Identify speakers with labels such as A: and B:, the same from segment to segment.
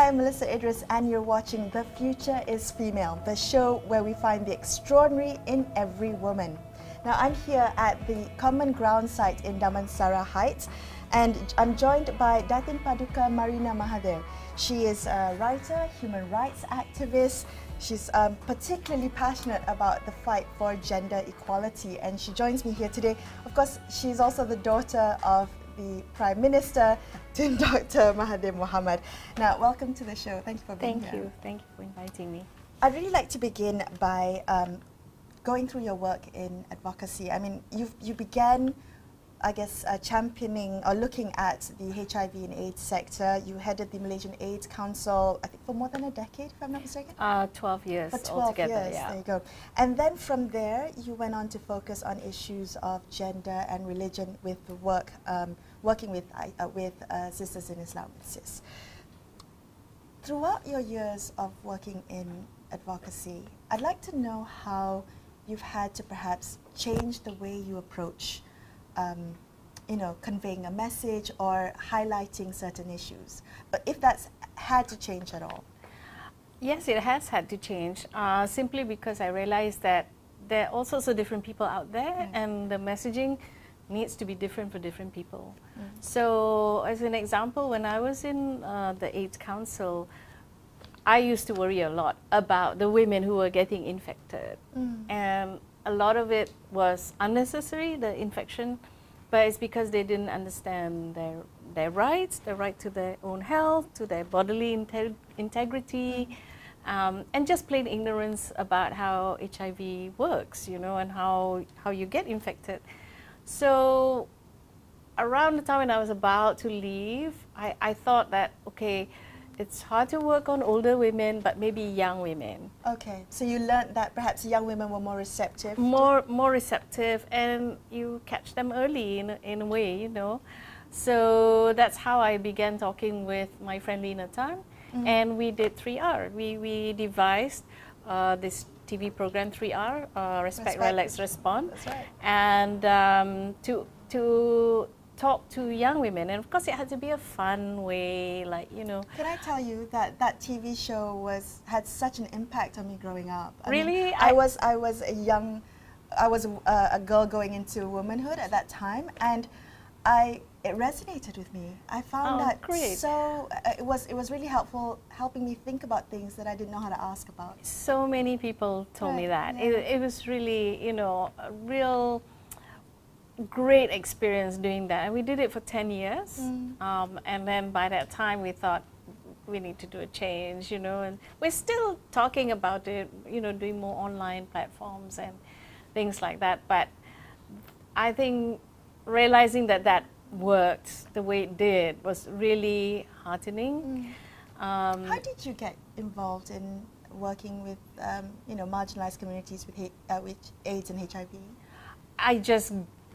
A: I'm Melissa Idris and you're watching The Future is Female, the show where we find the extraordinary in every woman. Now I'm here at the Common Ground site in Damansara Heights and I'm joined by Datin Paduka Marina Mahathir. She is a writer, human rights activist. She's particularly passionate about the fight for gender equality and she joins me here today. Of course, she's also the daughter of the Prime Minister, Dr. Mahathir Mohamad. Now, welcome to the show. Thank you for being here.
B: Thank you for inviting me.
A: I'd really like to begin by going through your work in advocacy. I mean, you began, I guess, championing or looking at the HIV and AIDS sector. You headed the Malaysian AIDS Council, I think, for more than a decade, if I'm not mistaken?
B: 12 years
A: for 12
B: altogether,
A: years,
B: yeah.
A: There you go. And then from there, you went on to focus on issues of gender and religion with the work, working with Sisters in Islam, SIS. Throughout your years of working in advocacy, I'd like to know how you've had to perhaps change the way you approach conveying a message or highlighting certain issues. But if that's had to change at all?
B: Yes, it has had to change, simply because I realized that there are all sorts of different people out there and the messaging needs to be different for different people. So as an example, when I was in the AIDS Council, I used to worry a lot about the women who were getting infected. And a lot of it was unnecessary, the infection, but it's because they didn't understand their rights, the right to their own health, to their bodily integrity, and just plain ignorance about how HIV works, and how you get infected. So around the time when I was about to leave, I thought that, okay, it's hard to work on older women, but maybe young women.
A: Okay, so you learned that perhaps young women were more receptive?
B: More receptive, and you catch them early in a way, So that's how I began talking with my friend Lina Tan, and we did 3R. We devised this TV program 3R, Respect, Relax, Respond.
A: That's right.
B: And to talk to young women, and of course it had to be a fun way,
A: Can I tell you that TV show had such an impact on me growing up?
B: Really?
A: I was a girl going into womanhood at that time, and it resonated with me. I found that
B: great.
A: So it was really helpful, helping me think about things that I didn't know how to ask about.
B: So many people told me that. Yeah. It was really, a real great experience doing that, and we did it for 10 years. And then by that time we thought we need to do a change, and we're still talking about it, doing more online platforms and things like that. But I think realizing that worked the way it did was really heartening.
A: How did you get involved in working with marginalized communities with AIDS and HIV? I
B: just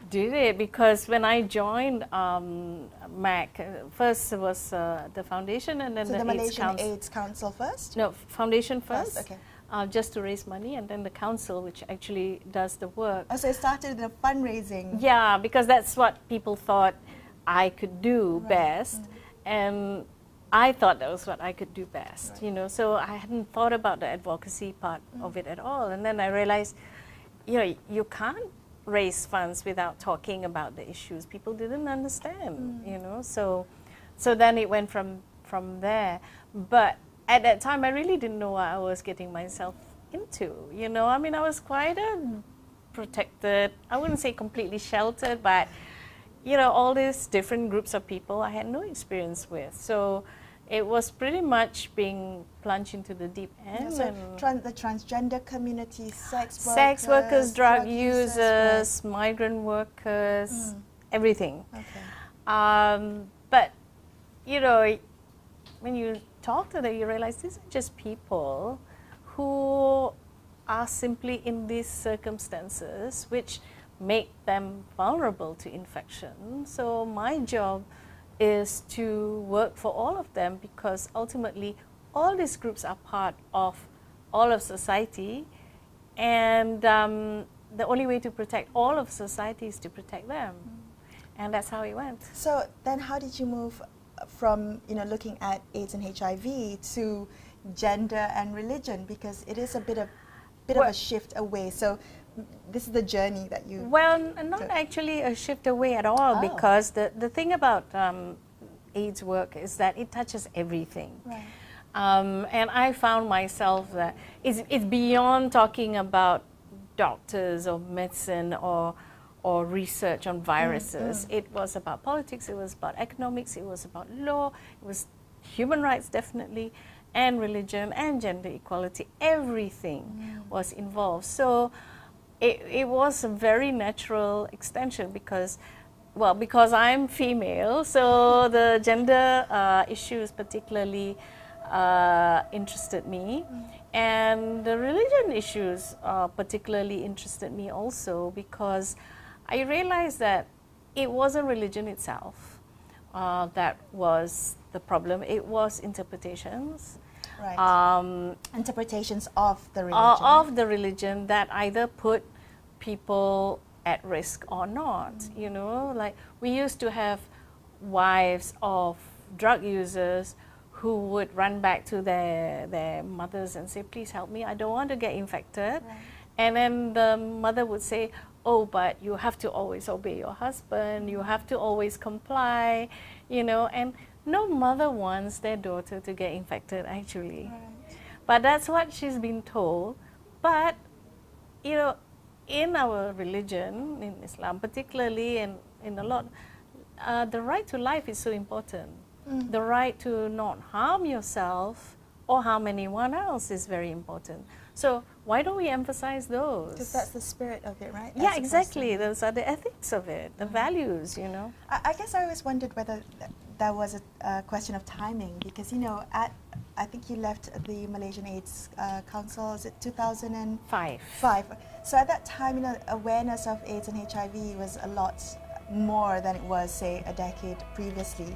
B: did it because when I joined MAC, first it was the foundation and then
A: the Malaysian AIDS Council first?
B: No, foundation first.
A: Okay.
B: Just to raise money, and then the council, which actually does the work.
A: Oh, so it started the fundraising.
B: Yeah, because that's what people thought I could do best, and I thought that was what I could do best. So I hadn't thought about the advocacy part of it at all, and then I realized, you can't raise funds without talking about the issues. People didn't understand, So then it went from there. But at that time, I really didn't know what I was getting myself into. I mean, I was quite protected. I wouldn't say completely sheltered, but all these different groups of people I had no experience with. So it was pretty much being plunged into the deep end.
A: So the transgender community,
B: sex workers, drug users, migrant workers, everything.
A: Okay.
B: But when you talk to them, you realize these are just people who are simply in these circumstances which make them vulnerable to infection. So my job is to work for all of them, because ultimately all these groups are part of all of society, and the only way to protect all of society is to protect them. And that's how it went.
A: So then how did you move from looking at AIDS and HIV to gender and religion, because it is a bit of a shift away. So this is the journey that you...
B: Well, not actually a shift away at all, because the thing about AIDS work is that it touches everything.
A: Right.
B: And I found myself that it's beyond talking about doctors or medicine or research on viruses. It was about politics, it was about economics, it was about law, it was human rights definitely, and religion and gender equality. Everything was involved. So it was a very natural extension because I'm female, so the gender issues particularly interested me, and the religion issues particularly interested me also, because I realized that it wasn't religion itself that was the problem. It was interpretations.
A: Right. Interpretations of the religion.
B: Of the religion that either put people at risk or not. Like we used to have wives of drug users who would run back to their mothers and say, please help me, I don't want to get infected.
A: Right.
B: And then the mother would say, oh, but you have to always obey your husband, you have to always comply, and no mother wants their daughter to get infected, actually.
A: Right.
B: But that's what she's been told. But, in our religion, in Islam particularly, and in a lot, the right to life is so important. The right to not harm yourself or harm anyone else is very important. So why don't we emphasize those?
A: Because that's the spirit of it, right?
B: Yeah, exactly. Those are the ethics of it, the values,
A: I guess I always wondered whether that was a question of timing, because, I think you left the Malaysian AIDS Council, is it 2005? So at that time, awareness of AIDS and HIV was a lot more than it was, say, a decade previously.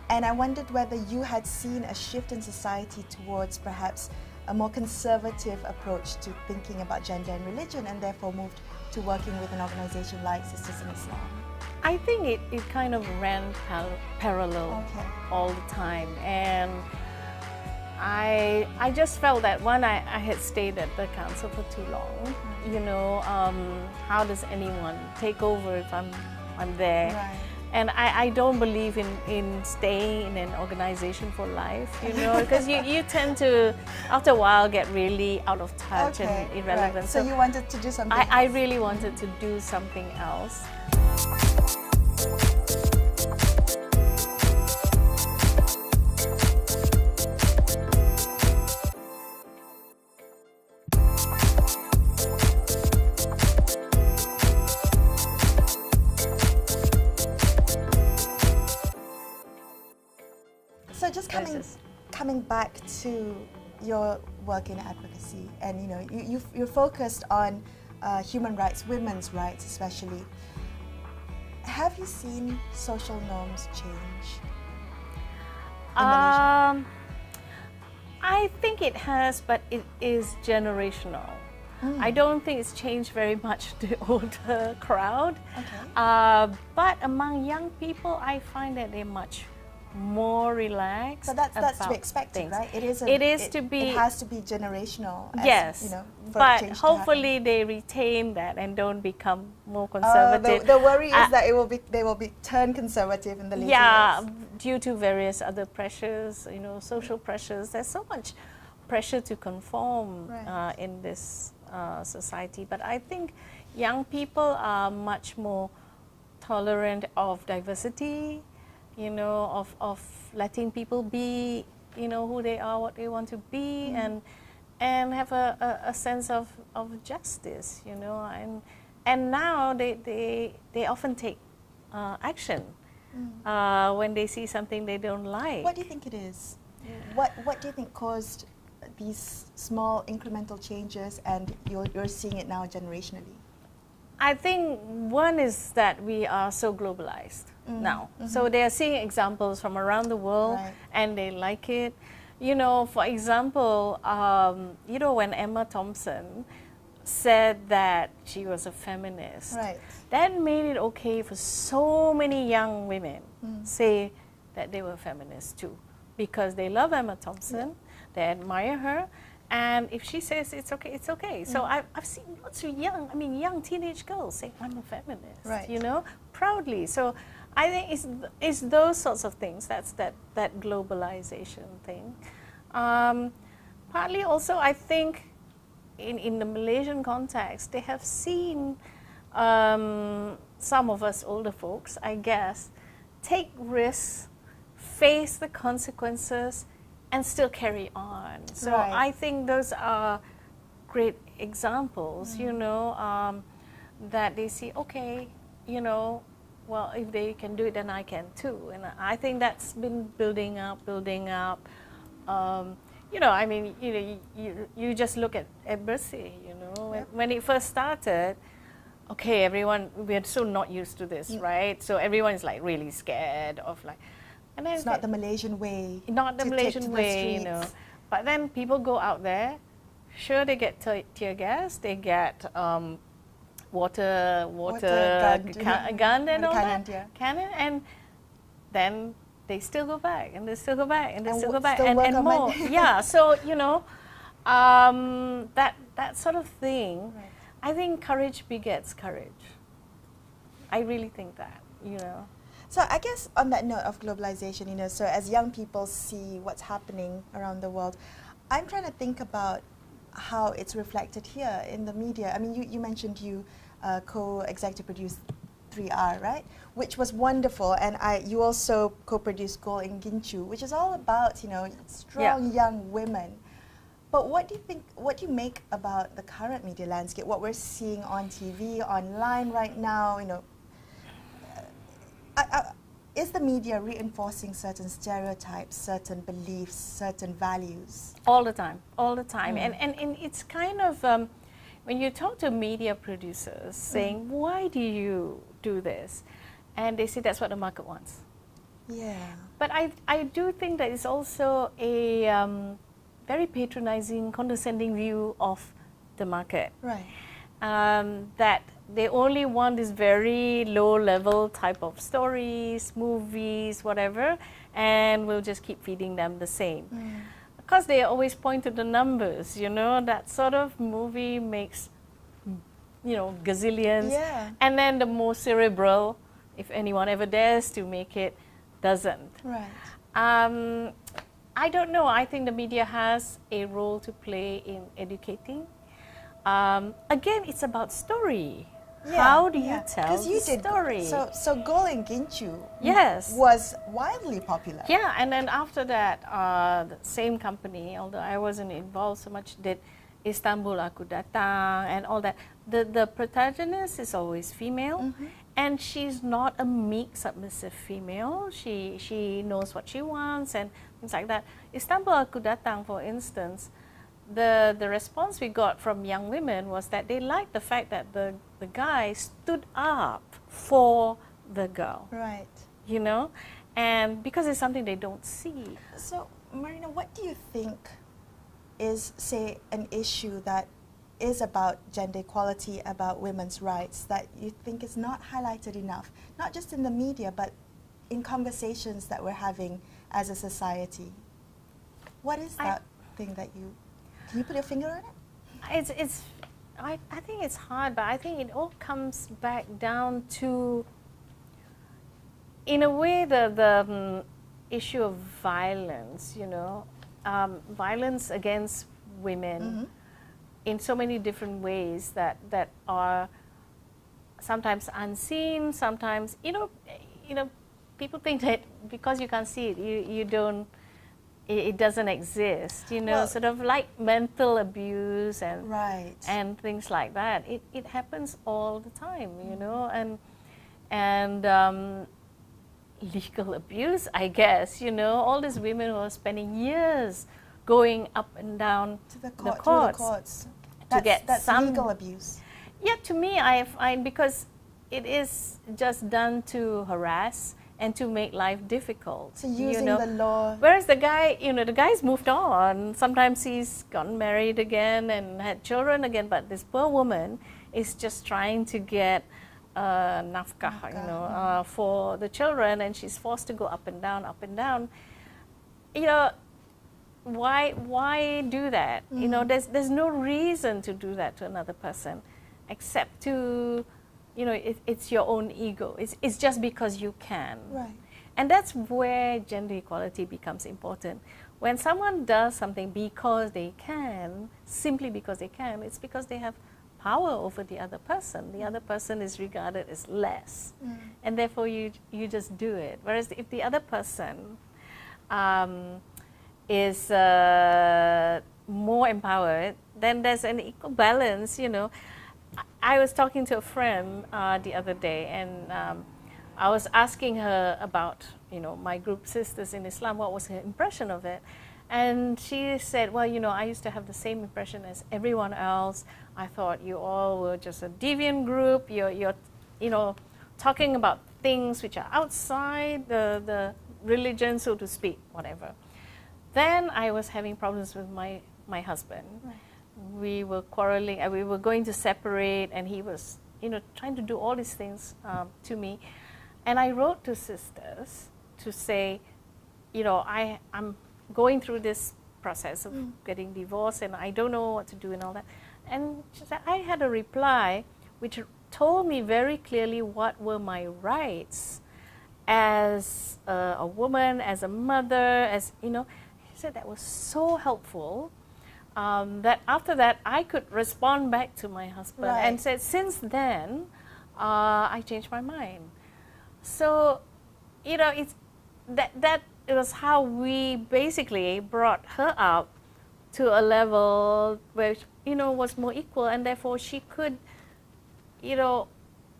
A: And I wondered whether you had seen a shift in society towards perhaps a more conservative approach to thinking about gender and religion, and therefore moved to working with an organization like Sisters in Islam.
B: I think it kind of ran parallel all the time. And I just felt that one, I had stayed at the council for too long. How does anyone take over if I'm there?
A: Right.
B: And I don't believe in staying in an organization for life, because you tend to, after a while, get really out of touch and irrelevant.
A: Right. So you wanted to do something else.
B: I really wanted to do something else.
A: So just coming back to your work in advocacy, and you're focused on human rights, women's rights especially. Have you seen social norms change in Malaysia?
B: I think it has, but it is generational. I don't think it's changed very much the older crowd. But among young people, I find that they're much more relaxed.
A: So that's to be expected, right? It has to be generational.
B: Yes, but hopefully they retain that and don't become more conservative.
A: The worry is that they will be turned conservative in the later years.
B: Due to various other pressures, social pressures. There's so much pressure to conform in this society. But I think young people are much more tolerant of diversity. Of letting people be, who they are, what they want to be, and have a sense of justice, and now they often take action when they see something they don't like.
A: What do you think it is? What do you think caused these small incremental changes, and you're seeing it now generationally?
B: I think one is that we are so globalized now. So they are seeing examples from around the world, and they like it. For example, when Emma Thompson said that she was a feminist, that made it okay for so many young women say that they were feminists too, because they love Emma Thompson, they admire her, and if she says it's okay, it's okay. So I've seen lots of young teenage girls saying, I'm a feminist,
A: right.
B: you know, proudly. So I think it's those sorts of things. That's that globalization thing. Partly also, I think in the Malaysian context, they have seen some of us older folks, I guess, take risks, face the consequences, and still carry on. So
A: right.
B: I think those are great examples, you know, that they see, okay, you know, well, if they can do it, then I can too. And I think that's been building up. You know, I mean, you just look at Bercy, you know, when it first started, okay, everyone, we're so not used to this, right? So everyone is like really scared of like, and then
A: it's not the Malaysian way.
B: Not the Malaysian way, you know. But then people go out there, sure, they get tear gas, they get water gun and all that, cannon, and then they still go back, and they still go back, and they still go back, and more. Yeah, so, you know, that sort of thing, right. I think courage begets courage. I really think that, you know.
A: So I guess on that note of globalization, you know, so as young people see what's happening around the world, I'm trying to think about how it's reflected here in the media. I mean, you mentioned you co-executive produced 3R, right? Which was wonderful, and you also co-produced Goal in Ginchu, which is all about, you know, strong young women. But what do you think, what do you make about the current media landscape, what we're seeing on TV, online right now, you know? Is the media reinforcing certain stereotypes, certain beliefs, certain values?
B: All the time, all the time. And it's kind of, when you talk to media producers saying, why do you do this? And they say that's what the market wants.
A: Yeah.
B: But I do think that it's also a very patronizing, condescending view of the market.
A: Right.
B: That they only want this very low-level type of stories, movies, whatever, and we'll just keep feeding them the same. Because they always point to the numbers, you know, that sort of movie makes, you know, gazillions, and then the more cerebral, if anyone ever dares to make it, doesn't.
A: Right.
B: I don't know. I think the media has a role to play in educating. Again, it's about story. How do you tell the story?
A: So Goal in Ginchu was wildly popular.
B: Yeah, and then after that, the same company, although I wasn't involved so much, did Istanbul Aku Datang and all that. The protagonist is always female, and she's not a meek, submissive female. She knows what she wants and things like that. Istanbul Aku Datang, for instance, the response we got from young women was that they liked the fact that the guy stood up for the girl.
A: Right.
B: You know, and because it's something they don't see.
A: So, Marina, what do you think is, say, an issue that is about gender equality, about women's rights, that you think is not highlighted enough, not just in the media, but in conversations that we're having as a society? What is that thing that you... Can you put your finger on it?
B: I think it's hard, but I think it all comes back down to, in a way, the issue of violence, you know, violence against women in so many different ways that are sometimes unseen, sometimes, you know, people think that because you can't see it, you don't, it doesn't exist, you know, well, sort of like mental abuse and and things like that. It happens all the time, you know, and legal abuse, I guess, you know, all these women who are spending years going up and down
A: to the courts
B: to get some
A: legal abuse.
B: Yeah, to me, I find, because it is just done to harass and to make life difficult.
A: So using the law.
B: Whereas the guy, you know, the guy's moved on. Sometimes he's gotten married again and had children again, but this poor woman is just trying to get nafkah, for the children, and she's forced to go up and down, up and down. Why do that? There's no reason to do that to another person, except to, it's your own ego. It's just because you can.
A: Right.
B: And that's where gender equality becomes important. When someone does something because they can, simply because they can, it's because they have power over the other person. The other person is regarded as less, and therefore you just do it. Whereas if the other person is more empowered, then there's an equal balance. I was talking to a friend the other day, and I was asking her about, my group Sisters in Islam, what was her impression of it. And she said, well, I used to have the same impression as everyone else. I thought you all were just a deviant group. You're talking about things which are outside the religion, so to speak, whatever. Then I was having problems with my husband. Right. We were quarreling, we were going to separate, and he was, trying to do all these things to me. And I wrote to Sisters to say, I'm going through this process of getting divorced, and I don't know what to do and all that. And she said, I had a reply which told me very clearly what were my rights as a woman, as a mother, as, She said that was so helpful that after that I could respond back to my husband and said, since then, I changed my mind. So, it's that it was how we basically brought her up to a level where, was more equal, and therefore she could,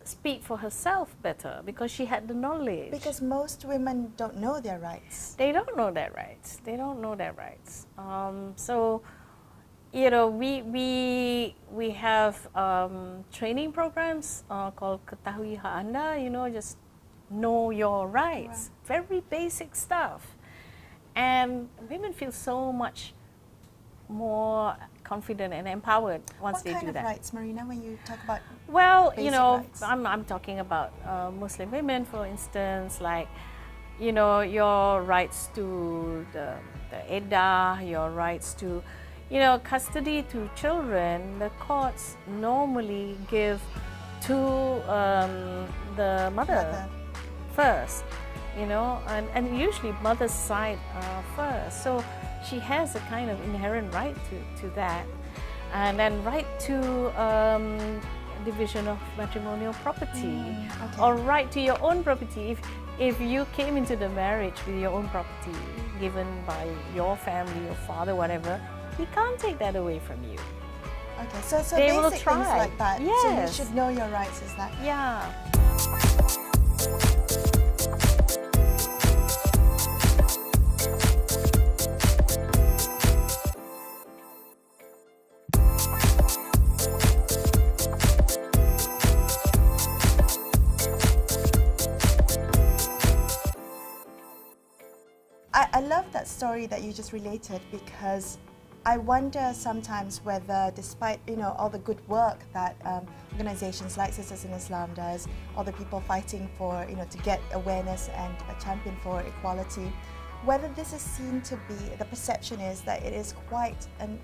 B: speak for herself better because she had the knowledge. Because
A: most women don't know their rights.
B: They don't know their rights. They don't know their rights. So, we have training programs called Ketahui Hak Anda, just know your rights. Right. Very basic stuff. And women feel so much more confident and empowered once they do that.
A: What kind of rights, Marina, when you talk about
B: rights? I'm talking about Muslim women, for instance, like, your rights to the Eddah, your rights to, custody to children. The courts normally give to the mother first, and usually mother's side first. So she has a kind of inherent right to that. And then right to division of matrimonial property, or right to your own property. If you came into the marriage with your own property given by your family, your father, whatever, he can't take that away from you.
A: Okay, so
B: they
A: basic
B: will try.
A: Things like that.
B: Yes.
A: So you should know your rights, is that?
B: Yeah.
A: I love that story that you just related, because I wonder sometimes whether, despite all the good work that organizations like Sisters in Islam does, all the people fighting for to get awareness and a champion for equality, whether this is seen to be, the perception is that it is quite an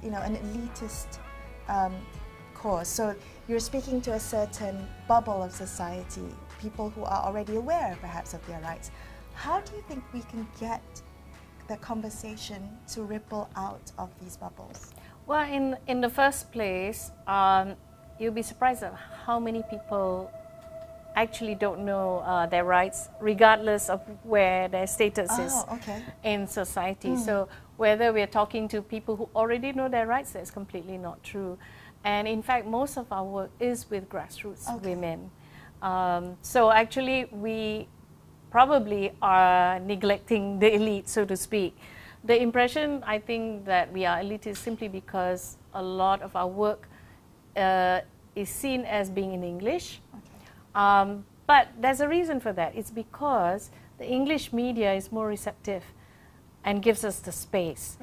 A: elitist cause. So you're speaking to a certain bubble of society, people who are already aware perhaps of their rights. How do you think we can get the conversation to ripple out of these bubbles?
B: Well, in the first place, you'll be surprised at how many people actually don't know their rights, regardless of where their status is in society. So whether we're talking to people who already know their rights, that's completely not true. And in fact, most of our work is with grassroots women. So actually, we probably are neglecting the elite, so to speak. The impression, I think, that we are elitist simply because a lot of our work is seen as being in English. But there's a reason for that. It's because the English media is more receptive and gives us the space.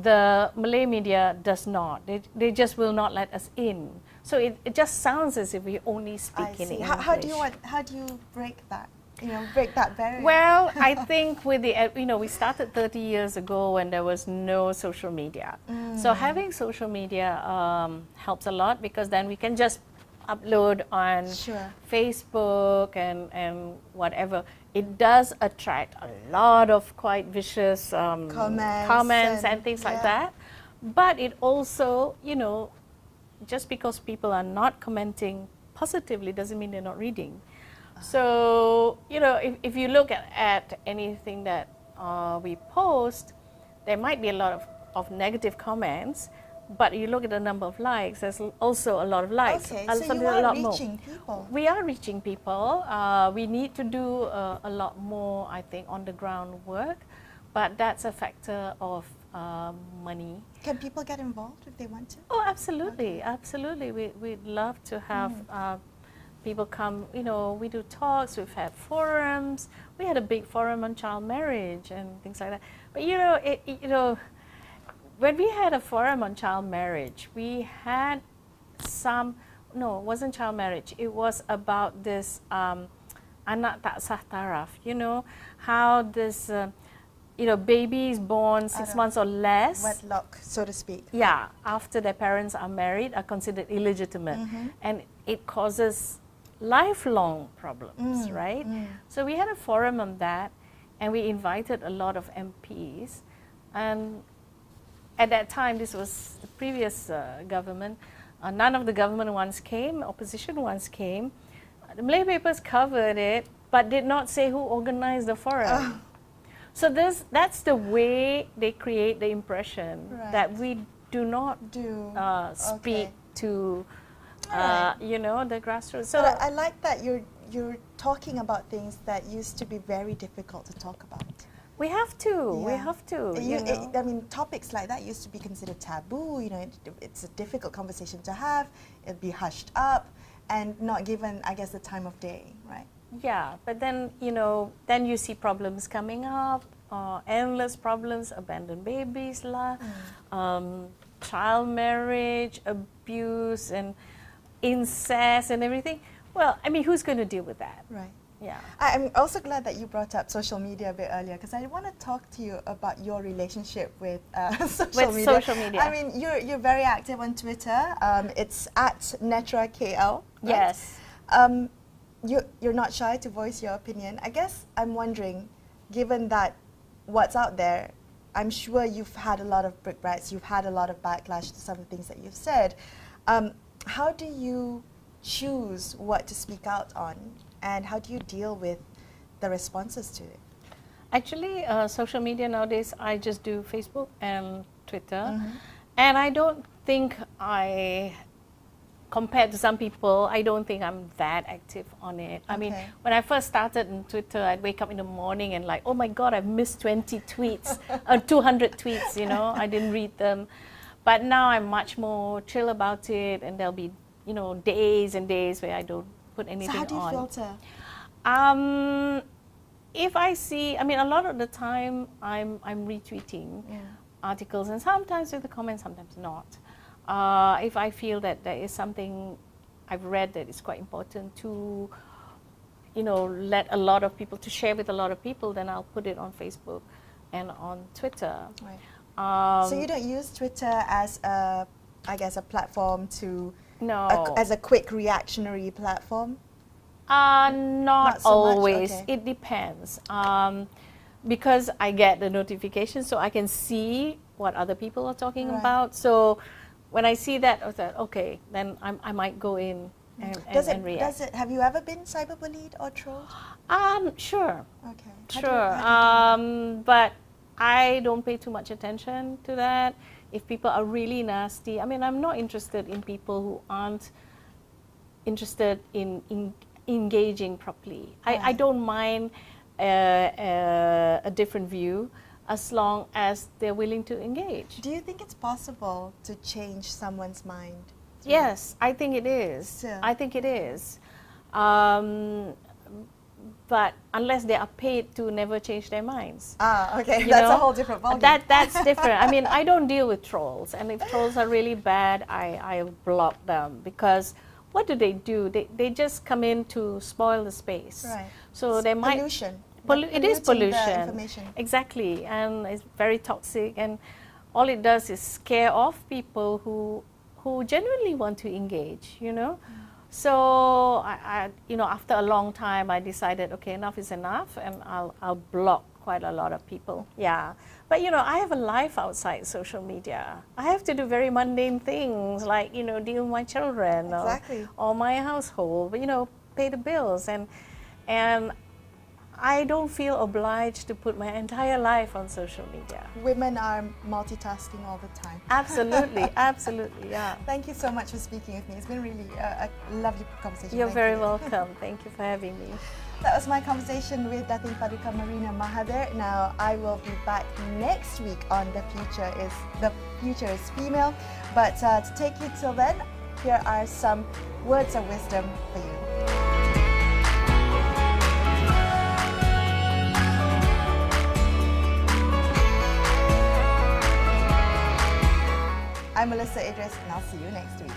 B: The Malay media does not. They just will not let us in. So it just sounds as if we only speak in English.
A: How do you break that? Break that barrier?
B: Well, I think with the, we started 30 years ago when there was no social media. So having social media helps a lot, because then we can just upload on Facebook and whatever. It does attract a lot of quite vicious comments and things like that. But it also, just because people are not commenting positively doesn't mean they're not reading. So, if you look at anything that we post, there might be a lot of negative comments, but you look at the number of likes, there's also a lot of likes.
A: Okay, so you are reaching people.
B: We are reaching people. We need to do a lot more, I think, on the ground work, but that's a factor of money.
A: Can people get involved if they want to?
B: Oh, absolutely, absolutely. We'd love to have people come, we do talks, we've had forums. We had a big forum on child marriage and things like that. But when we had a forum on child marriage, we had it wasn't child marriage. It was about this anak tak sah taraf, how this, babies born 6 months or less.
A: Wedlock, so to speak.
B: Yeah, after their parents are married, are considered illegitimate. And it causes lifelong problems, right? So we had a forum on that, and we invited a lot of MPs. And at that time, this was the previous government, none of the government ones came, opposition ones came. The Malay papers covered it, but did not say who organized the forum. So that's the way they create the impression that we do not speak to the grassroots. So
A: I like that you're talking about things that used to be very difficult to talk about.
B: We have to.
A: Yeah.
B: We have to.
A: I mean, topics like that used to be considered taboo. It's a difficult conversation to have. It'd be hushed up and not given, I guess, the time of day, right?
B: Yeah, but then then you see problems coming up, endless problems, abandoned babies, child marriage, abuse, and incest, and everything. Well, I mean, who's going to deal with that?
A: Right.
B: Yeah.
A: I'm also glad that you brought up social media a bit earlier, because I want to talk to you about your relationship with social media. I mean, you're very active on Twitter. It's at NetraKL. Right?
B: Yes.
A: You're not shy to voice your opinion. I guess I'm wondering, given that what's out there, I'm sure you've had a lot of brickbats, you've had a lot of backlash to some of the things that you've said. How do you choose what to speak out on, and how do you deal with the responses to it?
B: Actually, social media nowadays, I just do Facebook and Twitter, and I don't think compared to some people, I don't think I'm that active on it. I mean, when I first started on Twitter, I'd wake up in the morning and like, oh my God, I've missed 20 tweets, 200 tweets, I didn't read them. But now I'm much more chill about it, and there'll be, days and days where I don't put anything on.
A: So how do you filter?
B: If I see, I mean, a lot of the time I'm retweeting articles, and sometimes with the comments, sometimes not. If I feel that there is something I've read that is quite important to, let a lot of people, to share with a lot of people, then I'll put it on Facebook and on Twitter.
A: Right. So you don't use Twitter as a platform to, as a quick reactionary platform?
B: Not
A: so
B: always.
A: Okay.
B: It depends. Because I get the notifications, so I can see what other people are talking about. So when I see that, I thought, okay, then I might go in and react.
A: Have you ever been cyberbullied or trolled?
B: Sure.
A: Okay.
B: Sure. But I don't pay too much attention to that. If people are really nasty, I mean, I'm not interested in people who aren't interested in engaging properly. I don't mind a different view as long as they're willing to engage.
A: Do you think it's possible to change someone's mind?
B: Yes, I think it is. I think it is. but unless they are paid to never change their minds.
A: Okay,
B: You
A: that's
B: know?
A: a whole different ballgame.
B: That's different. I mean, I don't deal with trolls, and if trolls are really bad, I block them, because what do? They just come in to spoil the space.
A: Right.
B: So
A: It's
B: they might
A: pollution.
B: it is
A: Polluting the
B: pollution.
A: information.
B: Exactly, and it's very toxic, and all it does is scare off people who genuinely want to engage, you know. So you know, after a long time, I decided, okay, enough is enough, and I'll block quite a lot of people. Yeah, but you know, I have a life outside social media. I have to do very mundane things, like, you know, deal with my children,
A: Exactly.
B: or my household, but, you know, pay the bills, and I don't feel obliged to put my entire life on social media.
A: Women are multitasking all the time.
B: Absolutely, absolutely, yeah.
A: Thank you so much for speaking with me. It's been really a lovely conversation.
B: You're
A: Thank
B: very
A: you.
B: welcome. Thank you for having me.
A: That was my conversation with Datin Paduka Marina Mahathir. Now, I will be back next week on The Future is Female. But to take you till then, here are some words of wisdom for you. I'm Melissa Idris, and I'll see you next week.